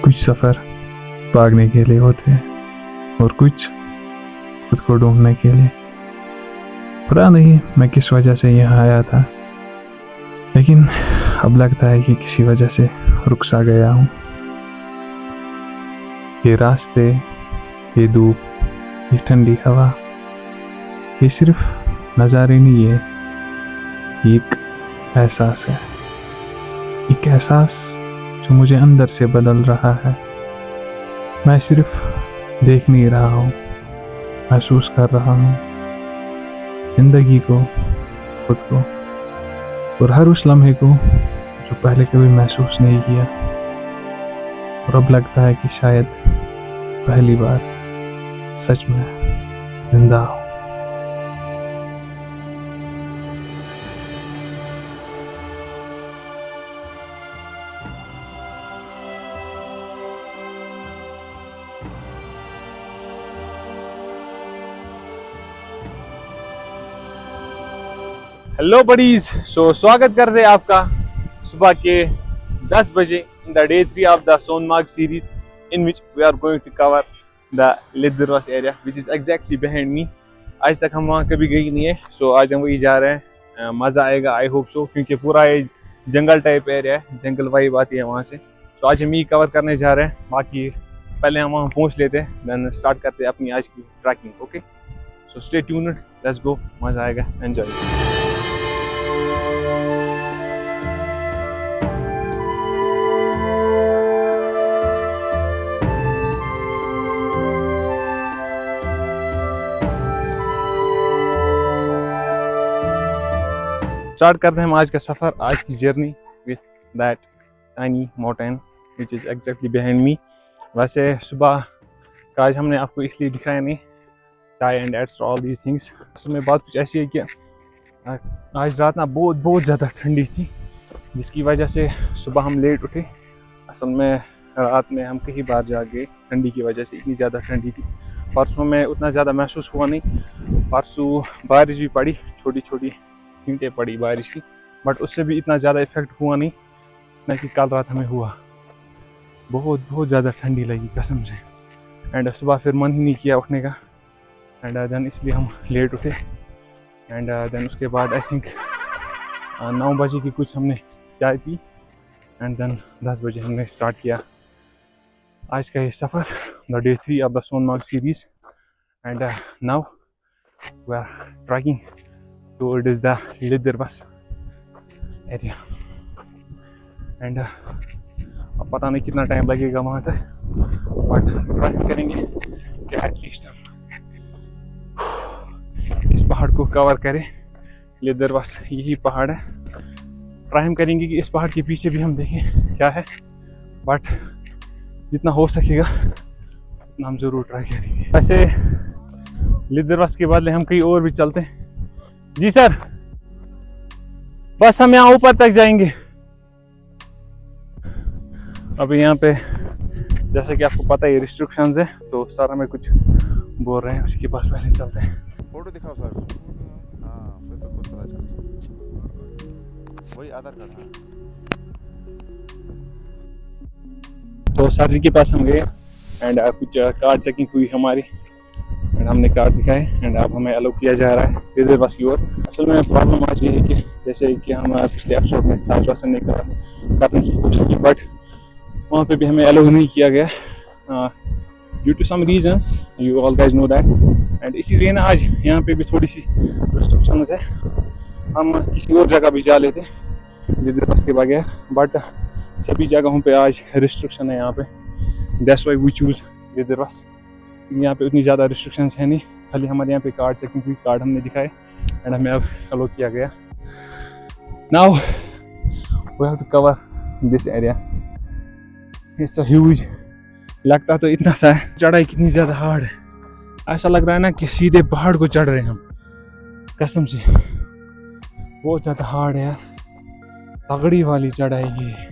कुछ सफ़र भागने के लिए होते हैं और कुछ खुद को ढूंढने के लिए। पता नहीं मैं किस वजह से यहाँ आया था, लेकिन अब लगता है कि किसी वजह से रुक सा गया हूँ। ये रास्ते, ये धूप, ये ठंडी हवा, ये सिर्फ नज़ारे नहीं है, ये एक एहसास है। एक एहसास जो मुझे अंदर से बदल रहा है। मैं सिर्फ देख नहीं रहा हूँ, महसूस कर रहा हूँ जिंदगी को, खुद को और हर उस लम्हे को जो पहले कभी महसूस नहीं किया। और अब लगता है कि शायद पहली बार सच में जिंदा हूँ। हेलो बडीज, स्वागत करते हैं आपका सुबह के 10 बजे in the day 3 of the Sonamarg series in which we are going to cover the Lidderwas area which is exactly behind me. आज तक हम वहाँ कभी गए नहीं है, आज हम वही जा रहे हैं। मज़ा आएगा, आई होप सो, क्योंकि पूरा ये जंगल टाइप एरिया है, जंगल वाइब आती है वहाँ से। आज हम ये कवर करने जा रहे हैं। बाकी पहले हम वहाँ पहुँच लेते हैं, देन स्टार्ट करते हैं अपनी आज की trekking. Okay, so stay tuned, let's go, मज़ा आएगा, एंजॉय। स्टार्ट करते हैं हम आज का सफ़र, आज की journey with that tiny mountain which is exactly behind मी। वैसे सुबह का आज हमने आपको इसलिए दिखाया नहीं, चाय एंड एट्स ऑल दीज थिंग्स। असल में बात कुछ ऐसी है कि आज रात ना बहुत ज़्यादा ठंडी थी, जिसकी वजह से सुबह हम लेट उठे। असल में रात में हम कहीं बाहर जा गए ठंडी की वजह से, इतनी ज़्यादा ठंडी थी। परसों में उतना ज़्यादा महसूस हुआ नहीं, परसों बारिश भी पड़ी, छोटी छोटी छींटें पड़ी बारिश की, बट उससे भी इतना ज़्यादा इफेक्ट हुआ नहीं ना कि कल रात हमें हुआ। बहुत ज़्यादा ठंडी लगी कसम से, एंड सुबह फिर मन ही नहीं किया उठने का, एंड देन इसलिए हम लेट उठे। एंड देन उसके बाद आई थिंक 9 बजे की कुछ हमने चाय पी, एंड देन 10 बजे हमने स्टार्ट किया आज का ये सफ़र, the day 3 of the Sonamarg series. And now we are trekking towards the Lidderwas area. And अब पता नहीं कितना टाइम लगेगा वहाँ तक, बट ट्राई करेंगे कि एटलीस्ट हम इस पहाड़ को कवर करें। लिद्दरवास यही पहाड़ है, ट्राई हम करेंगे कि इस पहाड़ के पीछे भी हम देखें क्या है, बट जितना हो सकेगा उतना हम ज़रूर ट्राई करेंगे। वैसे लिद्दरवास के बदले हम कहीं और भी चलते हैं। जी सर, बस हम यहाँ ऊपर तक जाएंगे। अभी यहाँ पे जैसे कि आपको पता है रिस्ट्रिक्शंस है, तो सर हमें कुछ बोल रहे हैं, उसी के पास पहले चलते हैं। फोटो दिखाओ सर। हाँ, फिर तो खुद पता चल, वही आधार कार्ड। तो सर जी के पास हम गए एंड कुछ कार्ड चेकिंग हुई हमारी, एंड हमने कार्ड दिखाए, एंड अब हमें अलाउ किया जा रहा है लिद्दरवास की ओर। असल में प्रॉब्लम आज ये है कि जैसे कि हम पिछले एपिसोड में ताजवासन ने करने की कोशिश की, बट वहाँ पे भी हमें अलाउ नहीं किया गया due to some reasons, you all guys know that. And इसीलिए ना आज यहाँ पे भी थोड़ी सी रिस्ट्रिक्शंस है। हम किसी और जगह भी जा लेते लिद्दरवास के बगैर, बट सभी जगहों पे आज रिस्ट्रिक्शन है यहाँ पे। That's why we choose Lidderwas. यहाँ पे उतनी ज़्यादा रिस्ट्रिक्शंस है नहीं, खाली हमारे यहाँ पे कार्ड चेकिंग हुई, कार्ड हमने दिखाए एंड हमें अब अलाउ किया गया। Now we have to cover this area, it's a huge, लगता तो इतना सा है, चढ़ाई कितनी ज़्यादा हार्ड है, ऐसा लग रहा है ना कि सीधे पहाड़ को चढ़ रहे हैं हम, कसम से बहुत ज़्यादा हार्ड है यार, तगड़ी वाली चढ़ाई ये।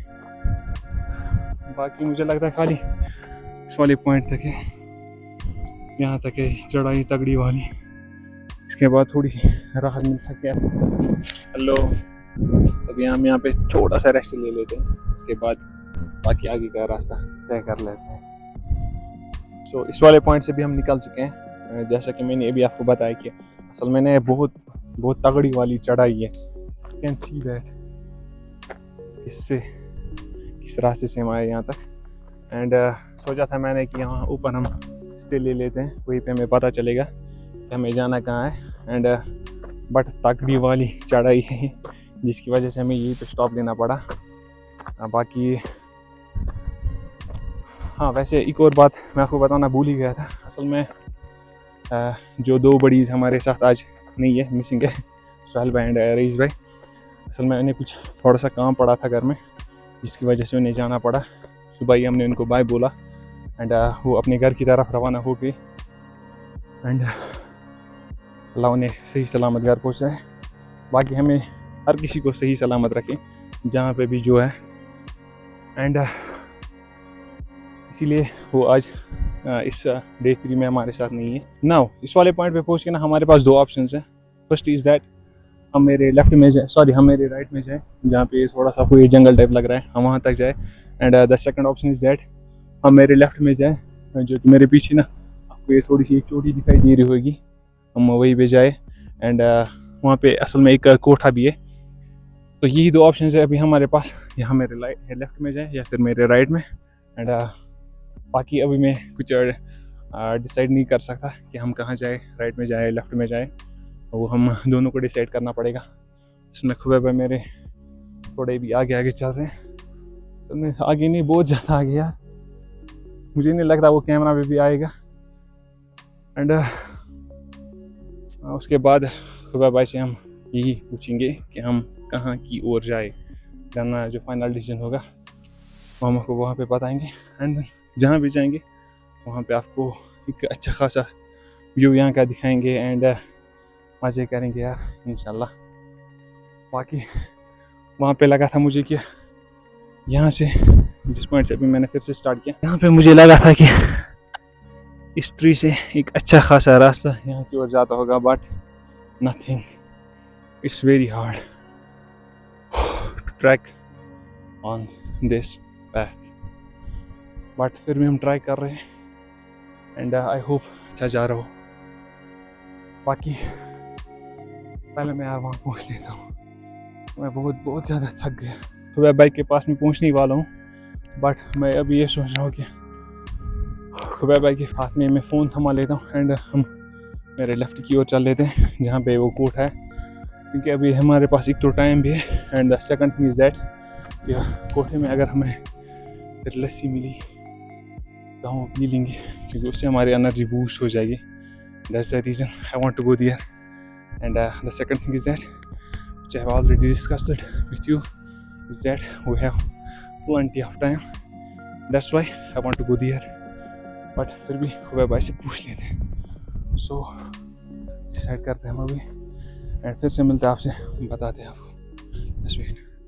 बाकी मुझे लगता है खाली इस वाले पॉइंट तक है, यहाँ तक है चढ़ाई तगड़ी वाली, इसके बाद थोड़ी सी राहत मिल सकती है। हेलो, तभी हम यहाँ पे छोटा सा रेस्ट ले लेते हैं, इसके बाद बाकी आगे का रास्ता तय कर लेते हैं। सो इस वाले पॉइंट से भी हम निकल चुके हैं। जैसा कि मैंने अभी आपको बताया कि असल में बहुत बहुत तगड़ी वाली चढ़ाई है। यू कैन सी दैट किस रास्ते से हम आए यहाँ तक। एंड सोचा था मैंने कि यहाँ ऊपर हम स्टे ले लेते हैं, वहीं पे हमें पता चलेगा कि हमें जाना कहाँ है। एंड बट तगड़ी वाली चढ़ाई है जिसकी वजह से हमें यहीं पे स्टॉप लेना पड़ा। बाकी हाँ, वैसे एक और बात मैं आपको बताना भूल ही गया था। असल में जो दो बड़ीज़ हमारे साथ आज नहीं है, मिसिंग है, सुहेल भाई एंड रईस भाई। असल में उन्हें कुछ थोड़ा सा काम पड़ा था घर में, जिसकी वजह से उन्हें जाना पड़ा। सुबह ही हमने उनको बाय बोला एंड वो अपने घर की तरफ रवाना हो गई। एंड अल्लाह उन्हें सही सलामत घर पहुँचाए। बाकी हमें हर किसी को सही सलामत रखें जहाँ पे भी जो है। एंड इसीलिए वो आज इस डे 3 में हमारे साथ नहीं है। नाउ इस वाले पॉइंट पे पहुँच के ना हमारे पास दो ऑप्शंस हैं। फर्स्ट इज़ दैट हम मेरे लेफ्ट में जाए, सॉरी हम मेरे राइट में जाए, जहाँ पे थोड़ा सा कोई जंगल टाइप लग रहा है, हम वहाँ तक जाए। And the second option is that हम मेरे लेफ्ट में जाए, जो कि मेरे पीछे ना आपको ये थोड़ी सी एक चोटी दिखाई दे रही होगी, हम वहीं पे जाए। एंड वहाँ पे असल में एक कोठा भी है। तो यही दो ऑप्शन है अभी हमारे पास, यहाँ मेरे लेफ्ट में जाए या फिर मेरे राइट में। एंड बाकी अभी मैं कुछ डिसाइड नहीं कर सकता कि हम कहाँ जाए, राइट में जाए लेफ्ट में जाए, वो हम दोनों को डिसाइड करना पड़ेगा। इसमें खुबैब भाई मेरे थोड़े भी आगे आगे चल रहे हैं, तो मैं आगे नहीं, बहुत ज़्यादा आगे यार, मुझे नहीं लगता वो कैमरा पे भी आएगा। एंड उसके बाद खुबैब भाई से हम यही पूछेंगे कि हम कहाँ की ओर जाए, जाना जो फाइनल डिसीजन होगा वो हम आपको वहाँ पे बताएंगे। एंड जहाँ भी जाएंगे वहाँ पे आपको एक अच्छा खासा व्यू यहाँ का दिखाएंगे एंड मज़े करेंगे यार इंशाल्लाह। बाकी वहाँ पे लगा था मुझे कि यहाँ से जिस पॉइंट से अभी मैंने फिर से स्टार्ट किया, यहाँ पे मुझे लगा था कि इस ट्री से एक अच्छा खासा रास्ता यहाँ की ओर जाता होगा, but nothing, it's very hard to trek on this path. But फिर भी हम ट्राई कर रहे हैं एंड आई होप अच्छा जा रहा हो। बाकी पहले मैं यार वहाँ पहुँच लेता हूँ, मैं बहुत ज़्यादा थक गया। तो मैं बाइक के पास में पहुँचने ही वाला हूँ, बट मैं अभी ये सोच रहा हूँ कि खुबैब भाई के हाथ में मैं फ़ोन थमा लेता हूँ एंड हम मेरे लेफ्ट की ओर चल लेते हैं जहाँ पे वो कोट है, क्योंकि अभी हमारे पास एक तो टाइम भी है। And the second thing is that कि कोठे में अगर हमें फिर लस्सी मिली तो हम पी लेंगे, क्योंकि उससे हमारी एनर्जी बूस्ट हो जाएगी। That's the reason I want to go there. And the second thing is that which I have already discussed with you is that we have plenty of time, that's why I want to go there। But फिर भी Khubaib भाई से पूछ लेते हैं, so decide करते हैं हम अभी एंड फिर से मिलते हैं आपसे, बताते हैं आपको।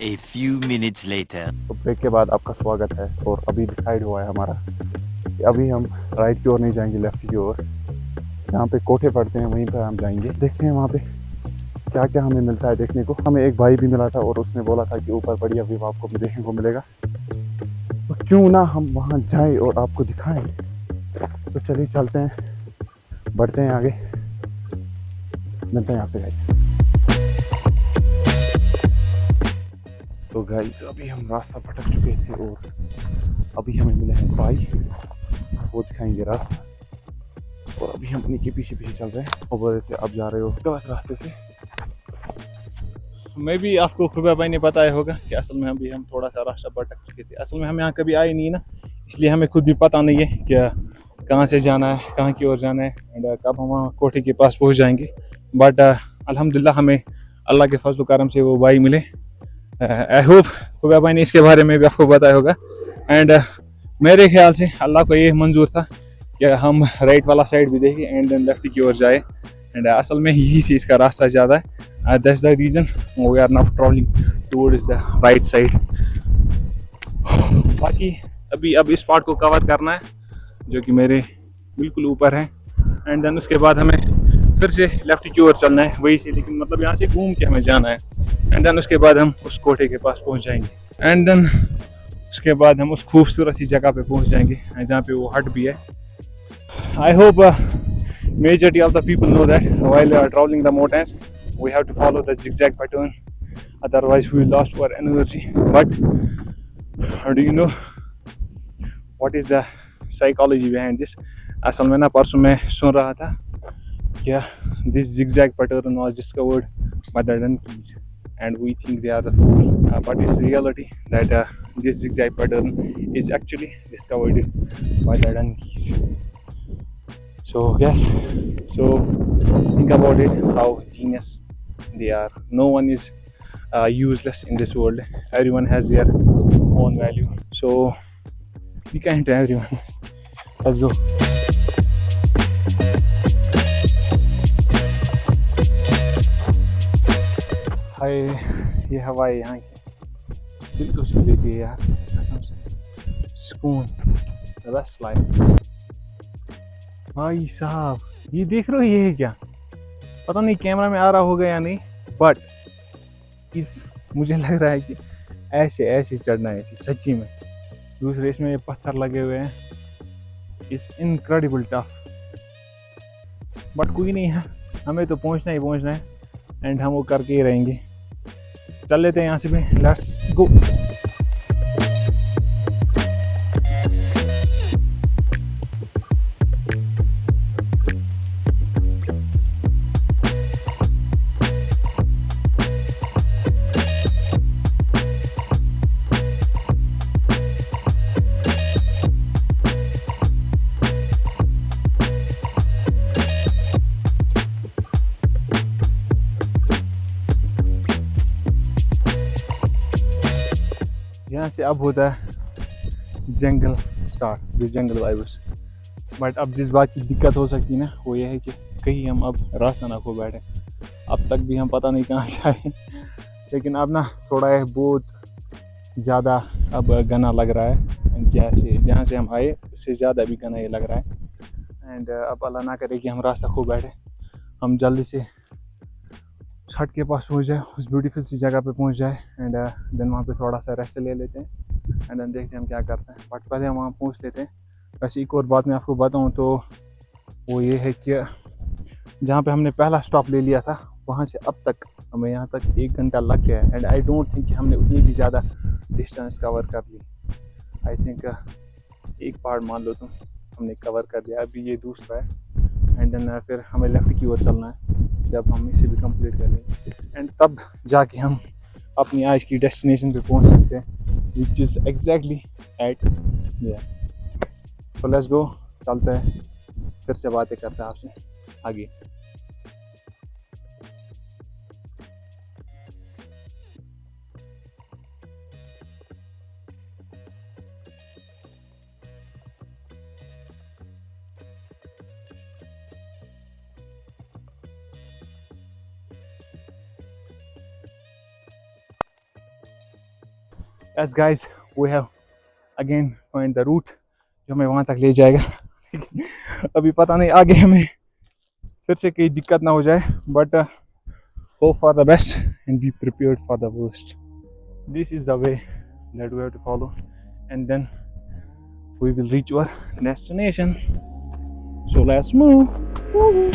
A few minutes later। तो ब्रेक के बाद आपका स्वागत है। और अभी डिसाइड हुआ है हमारा कि अभी हम राइट की ओर नहीं जाएंगे, लेफ्ट की ओर, जहाँ पे कोठे पड़ते हैं वहीं पर हम जाएंगे। देखते हैं वहाँ पे क्या क्या हमें मिलता है देखने को। हमें एक भाई भी मिला था और उसने बोला था कि ऊपर बढ़िया व्यू आपको भी देखने को मिलेगा, तो क्यों ना हम वहाँ जाएं और आपको दिखाएं। तो चलिए चलते हैं, बढ़ते हैं आगे, मिलते हैं आपसे गाइस। तो गाइस अभी हम रास्ता भटक चुके थे और अभी हमें मिले हैं भाई, वो दिखाएंगे रास्ता। और अभी हम उन्हीं के पीछे पीछे चल रहे हैं और बोल रहे थे अब जा रहे हो गलत रास्ते से। मैं भी आपको खुबैब भाई ने बताया होगा कि असल में अभी हम थोड़ा सा रास्ता भटक चुके थे। असल में हम यहाँ कभी आए नहीं ना, इसलिए हमें खुद भी पता नहीं है कि कहाँ से जाना है, कहाँ की ओर जाना है एंड कब हम वहाँ कोठे के पास पहुँच जाएंगे। बट अल्हम्दुलिल्लाह हमें अल्लाह के फजल करम से वो भाई मिले। आई होप खुबैब भाई ने इसके बारे में भी आपको बताया होगा। एंड मेरे ख्याल से अल्लाह को ये मंजूर था कि हम राइट वाला साइड भी देखें एंड देन लेफ्ट की ओर जाए। एंड असल में यही से इसका रास्ता ज़्यादा है। That's the reason we are now travelling towards the right side. बाकी अभी अब इस पार्ट को कवर करना है जो कि मेरे बिल्कुल ऊपर है एंड देन उसके बाद हमें फिर से लेफ्ट की ओर चलना है वही से, लेकिन मतलब यहाँ से घूम के हमें जाना है एंड देन उसके बाद हम उस कोठे के पास पहुँच जाएंगे। एंड देन उसके बाद हम उस खूबसूरत सी जगह पे पहुंच जाएंगे जहाँ पे वो हट भी है. I hope majority of the people know that while traveling the mountains we have to follow the zigzag pattern, otherwise we will lost our energy. But do you know what is the psychology behind this? असल में ना परसों मैं सुन रहा था क्या this zigzag pattern was discovered by the donkeys and we think they are the fool, but it's reality that this zigzag pattern is actually discovered by the donkeys. So yes, so think about it, how genius they are. No one is useless in this world. Everyone has their own value. So be kind to everyone. Let's go. हाय, ये हवा है यहाँ की, दिल को छू लेती है यार, कसम से. सुकून, द बेस्ट लाइफ. भाई साहब, ये देख रहे हो, ये है क्या? पता नहीं कैमरा में आ रहा होगा या नहीं, बट मुझे लग रहा है कि ऐसे चढ़ना है, ऐसे सच्ची में. दूसरे इसमें ये पत्थर लगे हुए हैं. इट्स इनक्रेडिबल टफ, बट कोई नहीं है, हमें तो पहुंचना है एंड हम वो करके ही रहेंगे. चल लेते हैं यहाँ से भी. Let's go. यहाँ से अब होता है जंगल start, the jungle vibes. But अब जिस बात की दिक्कत हो सकती है ना, वो ये है कि कहीं हम अब रास्ता ना खो बैठे. अब तक भी हम पता नहीं कहाँ से आए, लेकिन अब ना थोड़ा है बहुत ज़्यादा अब घना लग रहा है. जहाँ से हम आए उससे ज़्यादा भी घना ये लग रहा है. एंड अब अल्लाह ना करे कि हम रास्ता खो बैठे, हम जल्दी से उस हट के पास पहुँच जाए, उस ब्यूटीफुल सी जगह पे पहुँच जाए. एंड देन वहाँ पे थोड़ा सा रेस्ट ले लेते हैं एंड देन देखते हैं हम क्या करते हैं. बट पहले हम वहाँ पहुँच लेते हैं. वैसे एक और बात मैं आपको बताऊँ तो वो ये है कि जहाँ पे हमने पहला स्टॉप ले लिया था, वहाँ से अब तक हमें यहाँ तक 1 घंटा लग गया है. एंड आई डोंट थिंक कि हमने उतनी भी ज़्यादा डिस्टेंस कवर कर ली. आई थिंक एक पार्ट मान लो तुम हमने कवर कर लिया. अभी ये दूसरा है एंड देन फिर हमें लेफ्ट की ओर चलना है जब हम इसे भी कंप्लीट कर लेंगे. एंड तब जाके हम अपनी आज की डेस्टिनेशन पे पहुंच सकते हैं, विच is exactly at there. So let's go, चलते हैं, फिर से बातें करते हैं आपसे आगे. Yes guys, we have again find the route जो हमें वहाँ तक ले जाएगा. अभी पता नहीं आगे हमें फिर से कोई दिक्कत ना हो जाए, but hope for the best and be prepared for the worst. This is the way that we have to follow and then we will reach our destination. So let's move. Woo-hoo.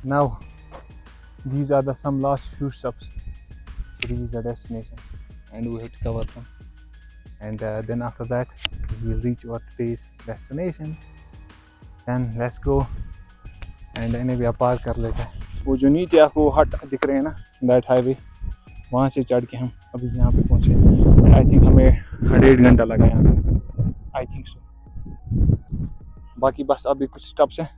Now these are the some last few steps to reach the destination and we have to cover them, and then after that we will reach our today's destination. Then let's go and इन्हें भी पार कर लेते हैं. वो जो नीचे आपको हट दिख रहे हैं ना, दैट हाईवे, वहाँ से चढ़ के हम अभी यहाँ पे पहुँचे. आई थिंक हमें 1.5 घंटा लगा यहाँ पे, आई थिंक सो. बाकी बस अभी कुछ स्टेप्स हैं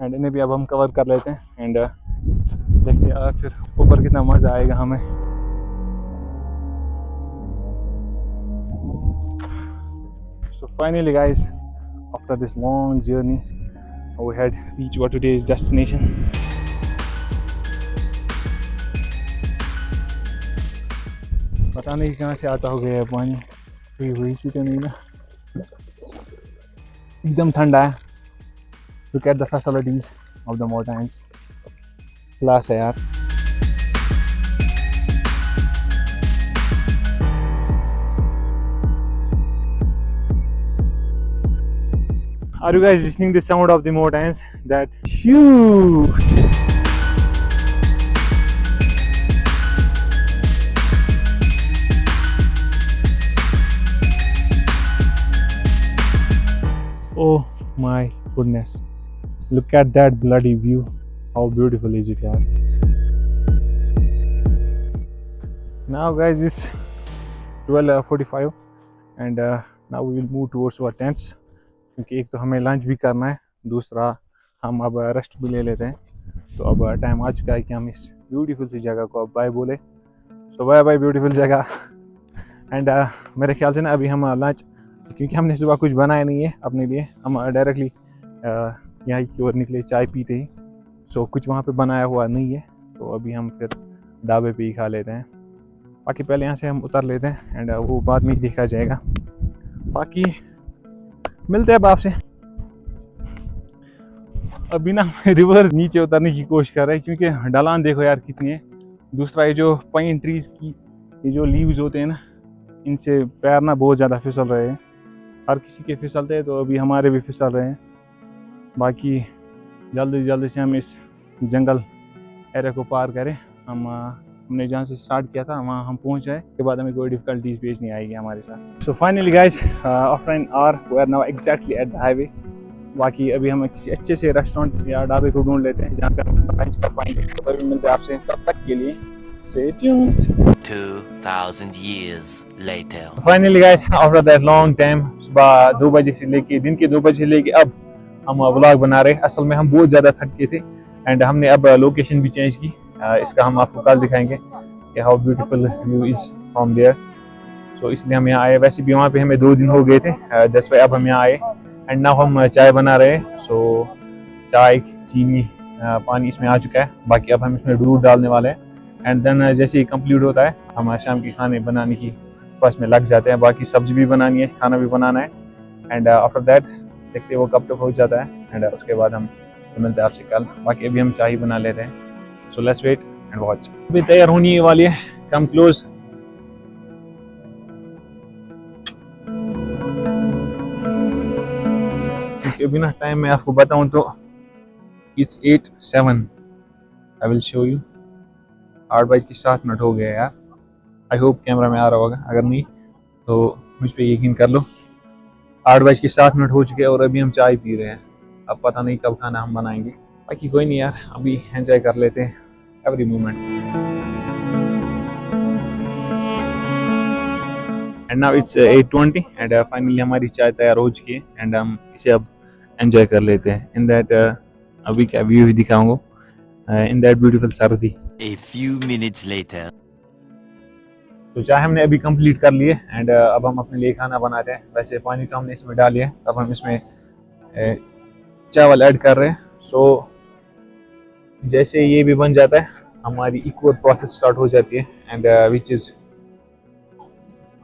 एंड इन्हें भी अब हम कवर कर लेते हैं एंड देखते हैं फिर ऊपर कितना मज़ा आएगा हमें. So finally guys, after this long journey we had reached our today's destination. पता नहीं कहाँ से आता होगा ये पानी, कोई वही सी तो नहीं ना। एकदम ठंडा है। Look at the facilities of the Motors, class है यार। Are you guys listening the sound of the mountains? That huge. Oh my goodness. Look at that bloody view. How beautiful is it, yaar? Now guys, it's 12:45 and now we will move towards our tents. क्योंकि एक तो हमें lunch भी करना है, दूसरा हम अब रेस्ट भी ले लेते हैं। तो अब टाइम आ चुका है कि हम इस ब्यूटीफुल सी जगह को अब बाय बोले। सो बाय बाय ब्यूटीफुल जगह। एंड मेरे ख्याल से ना अभी हम लंच, क्योंकि हमने सुबह कुछ बनाया नहीं है अपने लिए, हम डायरेक्टली यहाँ की ओर निकले चाय पीते ही। सो कुछ वहाँ पे बनाया हुआ नहीं है, तो अभी हम फिर ढाबे पे ही खा लेते हैं। बाकी पहले यहाँ से हम उतर लेते हैं एंड वो बाद में देखा जाएगा। बाकी मिलते हैं अब आपसे। अभी ना रिवर्स नीचे उतरने की कोशिश कर रहे हैं, क्योंकि ढलान देखो यार कितनी है। दूसरा ये जो पाइन ट्रीज की ये जो लीव्स होते हैं ना, इनसे पैर ना बहुत ज़्यादा फिसल रहे हैं। हर किसी के फिसलते हैं, तो अभी हमारे भी फिसल रहे हैं। बाकी जल्दी से हम इस जंगल एरिया को पार करें। हमने जहाँ से स्टार्ट किया था वहाँ हम पहुँच जाए, उसके बाद हमें कोई डिफिकल्टीज पेश नहीं आएगी हमारे साथ। So finally guys, after an hour we are now exactly at the highway. बाकी अभी हम किसी अच्छे से रेस्टोरेंट या ढाबे को ढूंढ लेते हैं जहाँ पे हम लंच कर पाएंगे। तो तभी मिलते हैं आपसे, तब तक के लिए stay tuned. 2000 years later. Finally guys, after that long time, सुबह 2 बजे से लेके दिन के 2 बजे से लेके अब हम व्लॉग बना रहे हैं। असल में हम बहुत ज़्यादा थक गए थे एंड हमने अब लोकेशन भी चेंज की। इसका हम आपको कल दिखाएंगे कि how beautiful view is from there. So इसलिए हम यहाँ आए। वैसे भी वहाँ पे हमें 2 दिन हो गए थे, 10 बजे अब हम यहाँ आए एंड नाउ हम चाय बना रहे हैं। सो चाय, चीनी, पानी इसमें आ चुका है। बाकी अब हम इसमें दूध डालने वाले हैं एंड देन जैसे ही कंप्लीट होता है हम शाम के खाने बनाने की फर्स्ट में लग जाते हैं। बाकी सब्जी भी बनानी है, खाना भी बनाना है एंड आफ्टर दैट देखते हैं वो कब तक हो जाता है एंड उसके बाद हम मिलते हैं आपसे कल। बाकी अभी हम चाय बना लेते हैं। So let's wait and watch. अभी तैयार होने वाली है, कम क्लोज। क्योंकि अभी ना टाइम मैं आपको बताऊं तो it's 8:07। I will show you. 8:07 हो गया यार। आई होप कैमरा में आ रहा होगा, अगर नहीं तो मुझ पे यकीन कर लो। 8:07 हो चुके हैं और अभी हम चाय पी रहे हैं। अब पता नहीं कब खाना हम बनाएंगे। बाकी कोई नहीं यार, अभी एंजॉय कर लेते हैं every moment. And now it's 8:20 and finally हमारी चाय तैयार हो चुकी है एंड हम इसे अब एंजॉय कर लेते हैं। इन दैट अभी क्या व्यू ही दिखाऊंगा, इन दैट ब्यूटीफुल सर्दी। A few minutes later. तो चाय हमने अभी कंप्लीट कर लिए एंड अब हम अपने लिए खाना बनाते हैं। वैसे पानी तो हमने इसमें डाल लिया, अब हम इसमें चावल ऐड कर रहे हैं। सो जैसे ये भी बन जाता है हमारी एक और प्रोसेस स्टार्ट हो जाती है एंड विच इज़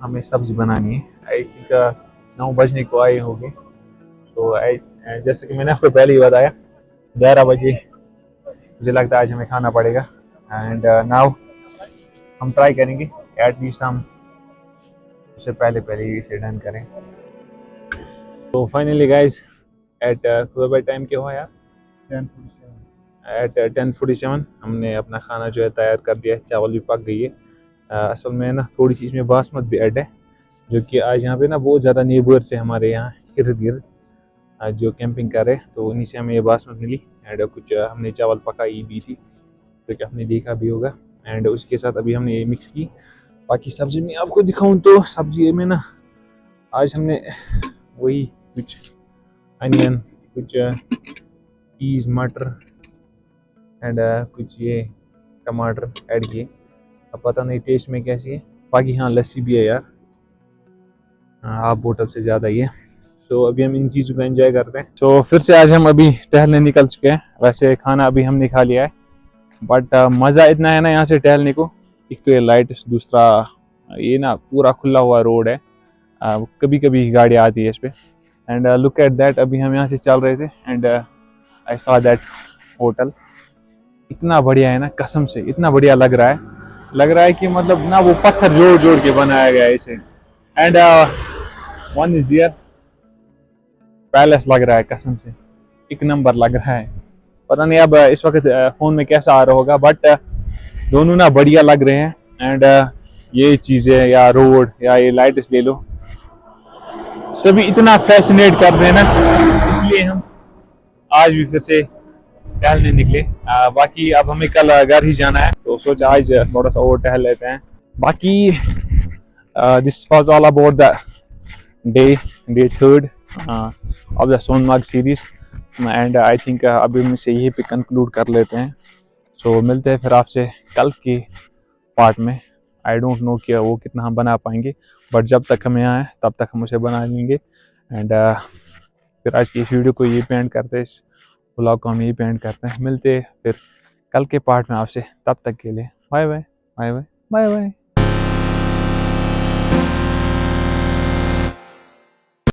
हमें सब्जी बनानी है। आई थिंक 9 बजने को आए होंगे। सो जैसे कि मैंने आपको पहले ही बताया, 11 बजे मुझे लगता है आज हमें खाना पड़ेगा एंड नाउ हम ट्राई करेंगे एटलीस्ट हम उससे पहले इसे डन करें। तो फाइनली गाइज एट टाइम क्या हुआ यार, 10:47 हमने अपना खाना जो है तैयार कर दिया है। चावल भी पक गई है। असल में ना थोड़ी सी इसमें बासमत भी ऐड है, जो कि आज यहाँ पे ना बहुत ज़्यादा नेबर्स है हमारे यहाँ इर्द गिर्द जो कैंपिंग कर रहे हैं, तो उन्हीं से हमें ये बासमत मिली एंड कुछ हमने चावल पकाई भी थी जो कि आपने देखा भी होगा एंड उसके साथ अभी हमने ये मिक्स की। बाकी सब्जी में आपको दिखाऊं तो सब्जी में ना आज हमने वही कुछ अनियन, कुछ पीस, मटर एंड कुछ ये टमाटर ऐड किए। अब पता नहीं टेस्ट में कैसी है। बाकी हाँ लस्सी भी है यार, हाफ बोतल से ज़्यादा ही है। सो अभी हम इन चीज़ों को एंजॉय करते हैं। सो फिर से आज हम अभी टहलने निकल चुके हैं। वैसे खाना अभी हमने खा लिया है बट मज़ा इतना है ना यहाँ से टहलने को। एक तो ये लाइट, दूसरा ये ना पूरा खुला हुआ रोड है, कभी कभी गाड़ी आती है इस पे। एंड लुक एट दैट, अभी हम यहाँ से चल रहे थे and I saw that hotel. इतना बढ़िया है ना, कसम से इतना बढ़िया लग रहा है कि मतलब ना वो पत्थर जोड़ जोड़ के बनाया गया है इसे। And one is here, palace लग रहा है कसम से, एक नंबर लग रहा है। पता नहीं अब इस वक्त फोन में कैसा आ रहा होगा, बट दोनों ना बढ़िया लग रहे हैं। एंड ये चीजें या रोड या ये लाइट्स ले लो, सभी इतना फैसिनेट कर रहे हैं ना, इसलिए हम आज भी फिर से टहलने निकले। बाकी अब हमें कल घर ही जाना है, तो सोचा आज थोड़ा सा और टहल लेते हैं। बाकी this was all about the day 3 of the Sonamarg series, and I think अभी हम इसे यहीं पे कंक्लूड कर लेते हैं। सो मिलते हैं फिर आपसे कल के पार्ट में। आई डोंट नो कि वो कितना हम बना पाएंगे, बट जब तक हम यहाँ हैं तब तक हम उसे बना लेंगे। एंड फिर आज की इस वीडियो को यही पेंट करते हैं, इस ब्लॉग को हम यही पेंट करते हैं। मिलते हैं फिर कल के पार्ट में आपसे, तब तक के लिए bye bye bye bye bye bye.